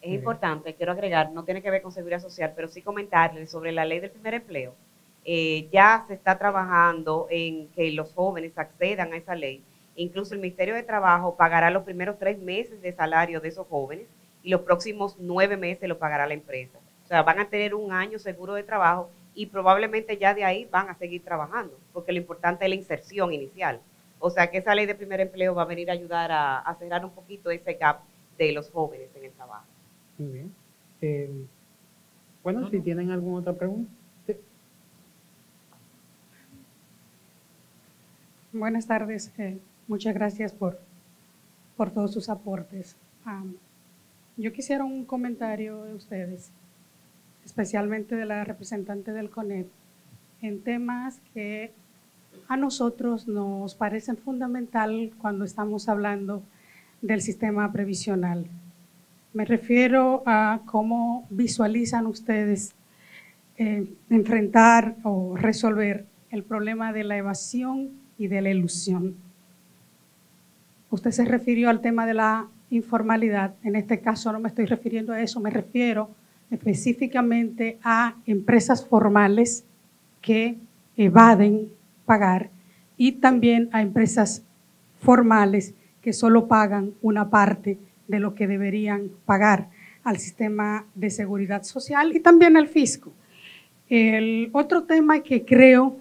Es importante, quiero agregar, no tiene que ver con seguridad social, pero sí comentarles sobre la ley del primer empleo. Ya se está trabajando en que los jóvenes accedan a esa ley. Incluso el Ministerio de Trabajo pagará los primeros 3 meses de salario de esos jóvenes y los próximos 9 meses lo pagará la empresa. O sea, van a tener un año seguro de trabajo y probablemente ya de ahí van a seguir trabajando, porque lo importante es la inserción inicial. O sea, que esa ley de primer empleo va a venir a ayudar a cerrar un poquito ese gap de los jóvenes en el trabajo. Muy bien. Bueno, si tienen alguna otra pregunta. Sí. Buenas tardes. Muchas gracias por todos sus aportes. Yo quisiera un comentario de ustedes, especialmente de la representante del CONEP, en temas que a nosotros nos parecen fundamental cuando estamos hablando del sistema previsional. Me refiero a cómo visualizan ustedes enfrentar o resolver el problema de la evasión y de la elusión. Usted se refirió al tema de la informalidad. En este caso no me estoy refiriendo a eso, me refiero específicamente a empresas formales que evaden pagar y también a empresas formales que solo pagan una parte de lo que deberían pagar al sistema de seguridad social y también al fisco. El otro tema que creo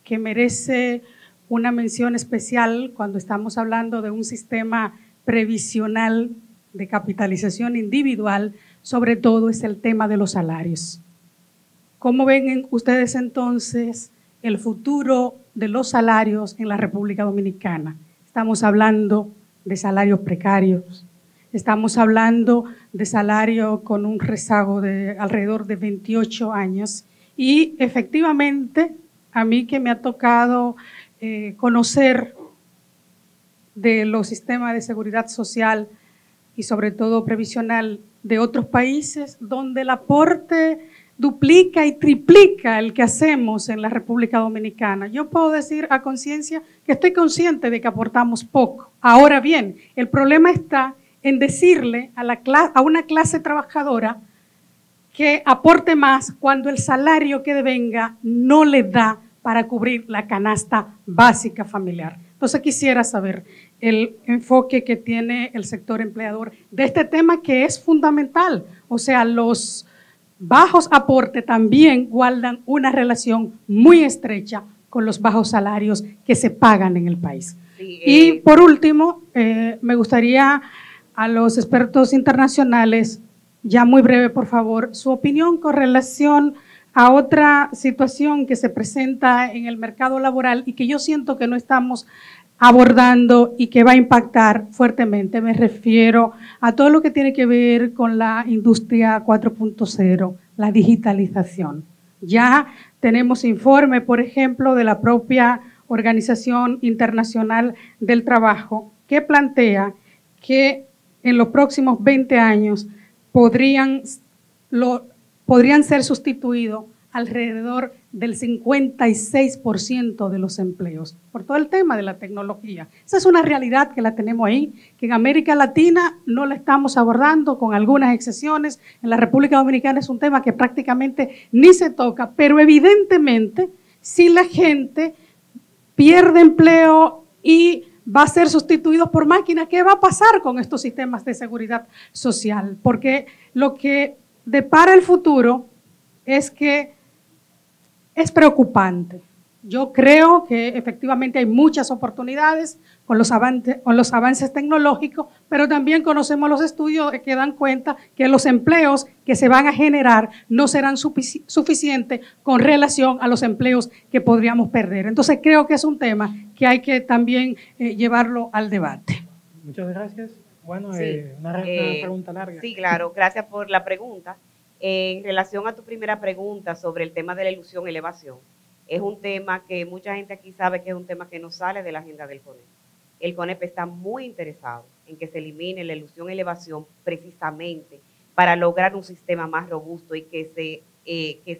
que merece una mención especial cuando estamos hablando de un sistema previsional de capitalización individual sobre todo es el tema de los salarios. ¿Cómo ven ustedes entonces el futuro de los salarios en la República Dominicana? Estamos hablando de salarios precarios, estamos hablando de salario con un rezago de alrededor de 28 años y efectivamente a mí que me ha tocado conocer de los sistemas de seguridad social y sobre todo previsional de otros países donde el aporte duplica y triplica el que hacemos en la República Dominicana. Yo puedo decir a conciencia que estoy consciente de que aportamos poco. Ahora bien, el problema está en decirle a una clase trabajadora que aporte más cuando el salario que devenga no le da para cubrir la canasta básica familiar. Entonces quisiera saber el enfoque que tiene el sector empleador de este tema que es fundamental. O sea, los bajos aportes también guardan una relación muy estrecha con los bajos salarios que se pagan en el país. Sí, y por último, me gustaría a los expertos internacionales, ya muy breve por favor, su opinión con relación a otra situación que se presenta en el mercado laboral y que yo siento que no estamos abordando y que va a impactar fuertemente. Me refiero a todo lo que tiene que ver con la industria 4.0, la digitalización. Ya tenemos informe, por ejemplo, de la propia Organización Internacional del Trabajo que plantea que en los próximos 20 años podrían ser sustituidos alrededor del 56% de los empleos por todo el tema de la tecnología. Esa es una realidad que la tenemos ahí, que en América Latina no la estamos abordando con algunas excepciones. En la República Dominicana es un tema que prácticamente ni se toca, pero evidentemente si la gente pierde empleo y va a ser sustituido por máquinas, ¿qué va a pasar con estos sistemas de seguridad social? Porque lo que depara el futuro es que es preocupante. Yo creo que efectivamente hay muchas oportunidades con los avances tecnológicos, pero también conocemos los estudios que dan cuenta que los empleos que se van a generar no serán suficientes con relación a los empleos que podríamos perder. Entonces creo que es un tema que hay que también llevarlo al debate. Muchas gracias. Bueno, sí, una pregunta larga. Sí, claro, gracias por la pregunta. En relación a tu primera pregunta sobre el tema de la ilusión y elevación, es un tema que mucha gente aquí sabe que es un tema que no sale de la agenda del CONEP. El CONEP está muy interesado en que se elimine la ilusión y elevación precisamente para lograr un sistema más robusto y que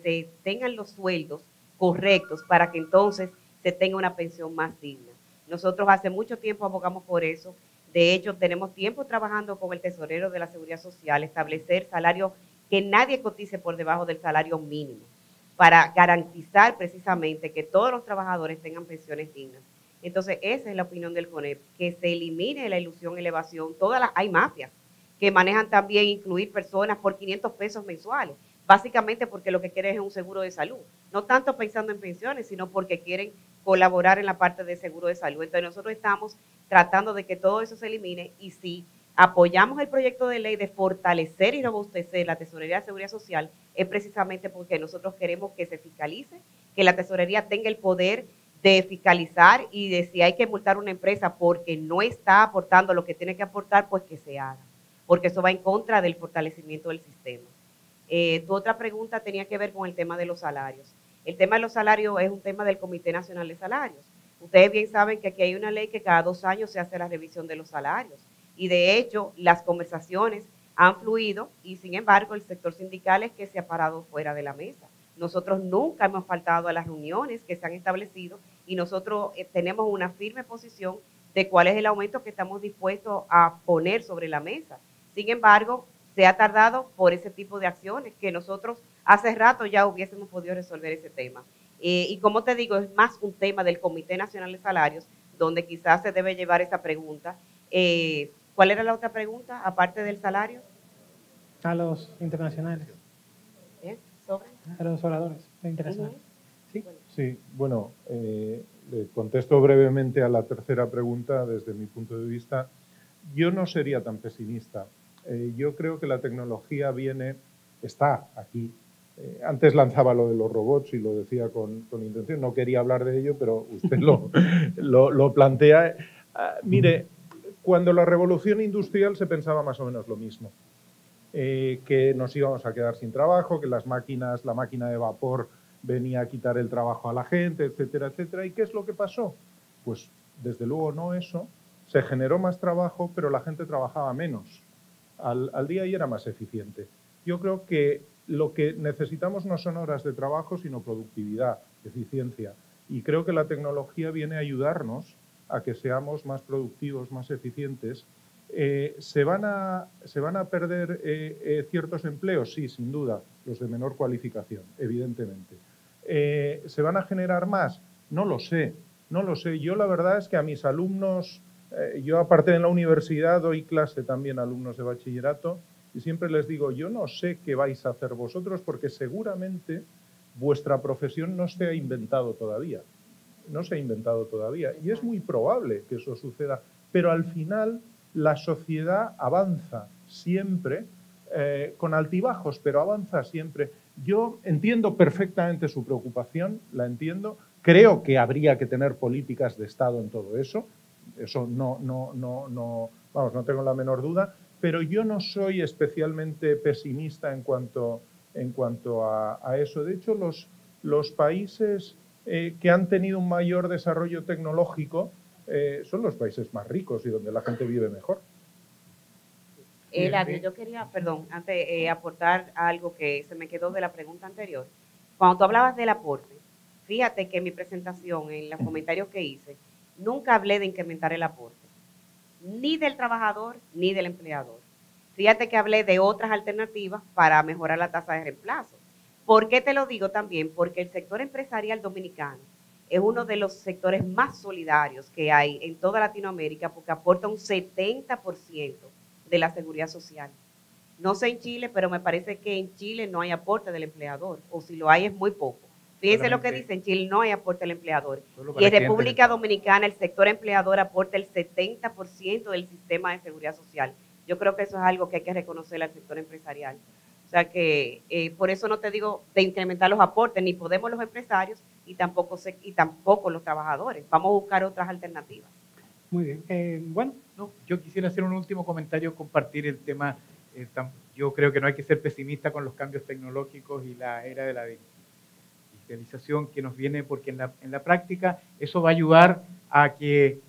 se tengan los sueldos correctos para que entonces se tenga una pensión más digna. Nosotros hace mucho tiempo abogamos por eso. De hecho, tenemos tiempo trabajando con el tesorero de la Seguridad Social, establecer salarios que nadie cotice por debajo del salario mínimo, para garantizar precisamente que todos los trabajadores tengan pensiones dignas. Entonces, esa es la opinión del CONEP, que se elimine la ilusión y elevación. Hay mafias que manejan también incluir personas por 500 pesos mensuales, básicamente porque lo que quieren es un seguro de salud, no tanto pensando en pensiones, sino porque quieren colaborar en la parte de seguro de salud. Entonces, nosotros estamos tratando de que todo eso se elimine y sí, apoyamos el proyecto de ley de fortalecer y robustecer la Tesorería de Seguridad Social, es precisamente porque nosotros queremos que se fiscalice, que la Tesorería tenga el poder de fiscalizar y de si hay que multar a una empresa porque no está aportando lo que tiene que aportar, pues que se haga, porque eso va en contra del fortalecimiento del sistema. Tu otra pregunta tenía que ver con el tema de los salarios. El tema de los salarios es un tema del Comité Nacional de Salarios. Ustedes bien saben que aquí hay una ley que cada 2 años se hace la revisión de los salarios. Y de hecho, las conversaciones han fluido y sin embargo el sector sindical es que se ha parado fuera de la mesa. Nosotros nunca hemos faltado a las reuniones que se han establecido y nosotros tenemos una firme posición de cuál es el aumento que estamos dispuestos a poner sobre la mesa. Sin embargo, se ha tardado por ese tipo de acciones que nosotros hace rato ya hubiésemos podido resolver ese tema. Y como te digo, es más un tema del Comité Nacional de Salarios, donde quizás se debe llevar esa pregunta. ¿Cuál era la otra pregunta, aparte del salario? A los internacionales. ¿Sobre? A los oradores internacionales. ¿Sí? Sí, bueno, le contesto brevemente a la tercera pregunta desde mi punto de vista. Yo no sería tan pesimista. Yo creo que la tecnología está aquí. Antes lanzaba lo de los robots y lo decía con intención, no quería hablar de ello, pero usted lo plantea. Mire, cuando la revolución industrial se pensaba más o menos lo mismo, que nos íbamos a quedar sin trabajo, que la máquina de vapor venía a quitar el trabajo a la gente, etcétera, etcétera. ¿Y qué es lo que pasó? Pues desde luego no eso, se generó más trabajo, pero la gente trabajaba menos al día y era más eficiente. Yo creo que lo que necesitamos no son horas de trabajo, sino productividad, eficiencia. Y creo que la tecnología viene a ayudarnos a que seamos más productivos, más eficientes. ¿Se van a perder ciertos empleos? Sí, sin duda, los de menor cualificación, evidentemente. ¿Se van a generar más? No lo sé, no lo sé. Yo la verdad es que a mis alumnos, yo aparte de la universidad doy clase también a alumnos de bachillerato, y siempre les digo, yo no sé qué vais a hacer vosotros porque seguramente vuestra profesión no se ha inventado todavía. No se ha inventado todavía. Y es muy probable que eso suceda. Pero al final la sociedad avanza siempre, con altibajos, pero avanza siempre. Yo entiendo perfectamente su preocupación, la entiendo. Creo que habría que tener políticas de Estado en todo eso. Eso no tengo la menor duda. Pero yo no soy especialmente pesimista en cuanto a eso. De hecho, los países que han tenido un mayor desarrollo tecnológico son los países más ricos y donde la gente vive mejor. Eladio, yo quería, antes aportar algo que se me quedó de la pregunta anterior. Cuando tú hablabas del aporte, fíjate que en mi presentación, en los comentarios que hice, nunca hablé de incrementar el aporte, ni del trabajador ni del empleador. Fíjate que hablé de otras alternativas para mejorar la tasa de reemplazo. ¿Por qué te lo digo también? Porque el sector empresarial dominicano es uno de los sectores más solidarios que hay en toda Latinoamérica porque aporta un 70% de la seguridad social. No sé en Chile, pero me parece que en Chile no hay aporte del empleador, o si lo hay es muy poco. Fíjense lo que dice, en Chile no hay aporte del empleador. Y en República Dominicana el sector empleador aporta el 70% del sistema de seguridad social. Yo creo que eso es algo que hay que reconocer al sector empresarial. O sea que por eso no te digo de incrementar los aportes, ni podemos los empresarios y tampoco los trabajadores. Vamos a buscar otras alternativas. Muy bien. Yo quisiera hacer un último comentario, compartir el tema. Yo creo que no hay que ser pesimista con los cambios tecnológicos y la era de la digitalización que nos viene, porque en la práctica eso va a ayudar a que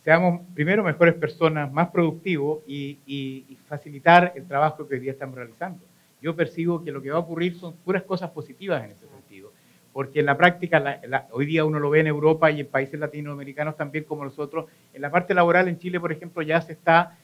seamos primero mejores personas, más productivos y facilitar el trabajo que hoy día estamos realizando. Yo percibo que lo que va a ocurrir son puras cosas positivas en ese sentido, porque en la práctica, hoy día uno lo ve en Europa y en países latinoamericanos también como nosotros, en la parte laboral en Chile, por ejemplo, ya se está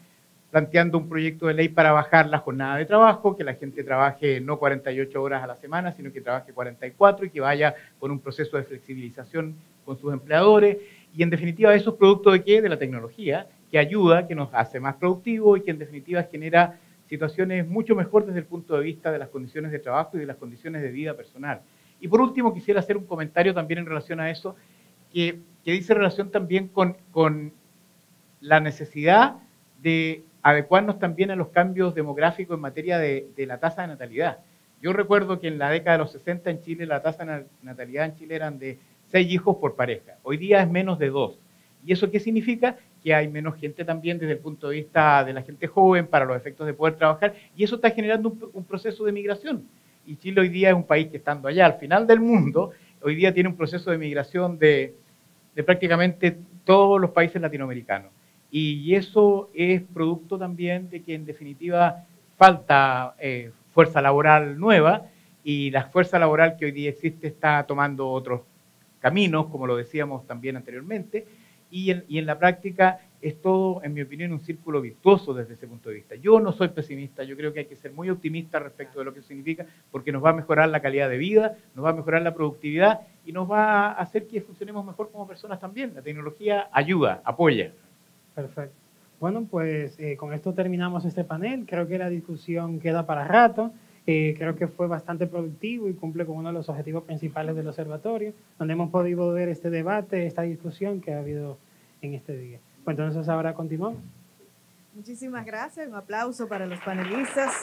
planteando un proyecto de ley para bajar la jornada de trabajo, que la gente trabaje no 48 horas a la semana, sino que trabaje 44 y que vaya con un proceso de flexibilización con sus empleadores. Y en definitiva, ¿eso es producto de qué? De la tecnología, que ayuda, que nos hace más productivos y que en definitiva genera situaciones mucho mejores desde el punto de vista de las condiciones de trabajo y de las condiciones de vida personal. Y por último, quisiera hacer un comentario también en relación a eso, que dice relación también con la necesidad de adecuarnos también a los cambios demográficos en materia de la tasa de natalidad. Yo recuerdo que en la década de los 60 en Chile, la tasa de natalidad en Chile eran de 6 hijos por pareja. Hoy día es menos de 2. ¿Y eso qué significa? Que hay menos gente también desde el punto de vista de la gente joven para los efectos de poder trabajar, y eso está generando un proceso de migración. Y Chile hoy día es un país que, estando allá al final del mundo, hoy día tiene un proceso de migración de prácticamente todos los países latinoamericanos. Y eso es producto también de que en definitiva falta fuerza laboral nueva, y la fuerza laboral que hoy día existe está tomando otros caminos, como lo decíamos también anteriormente, y en la práctica es todo, en mi opinión, un círculo virtuoso desde ese punto de vista. Yo no soy pesimista, yo creo que hay que ser muy optimista respecto de lo que significa, porque nos va a mejorar la calidad de vida, nos va a mejorar la productividad y nos va a hacer que funcionemos mejor como personas también. La tecnología ayuda, apoya. Perfecto. Bueno, pues con esto terminamos este panel. Creo que la discusión queda para rato. Creo que fue bastante productivo y cumple con uno de los objetivos principales del observatorio, donde hemos podido ver este debate, esta discusión que ha habido en este día. Pues entonces ahora continuamos. Muchísimas gracias. Un aplauso para los panelistas.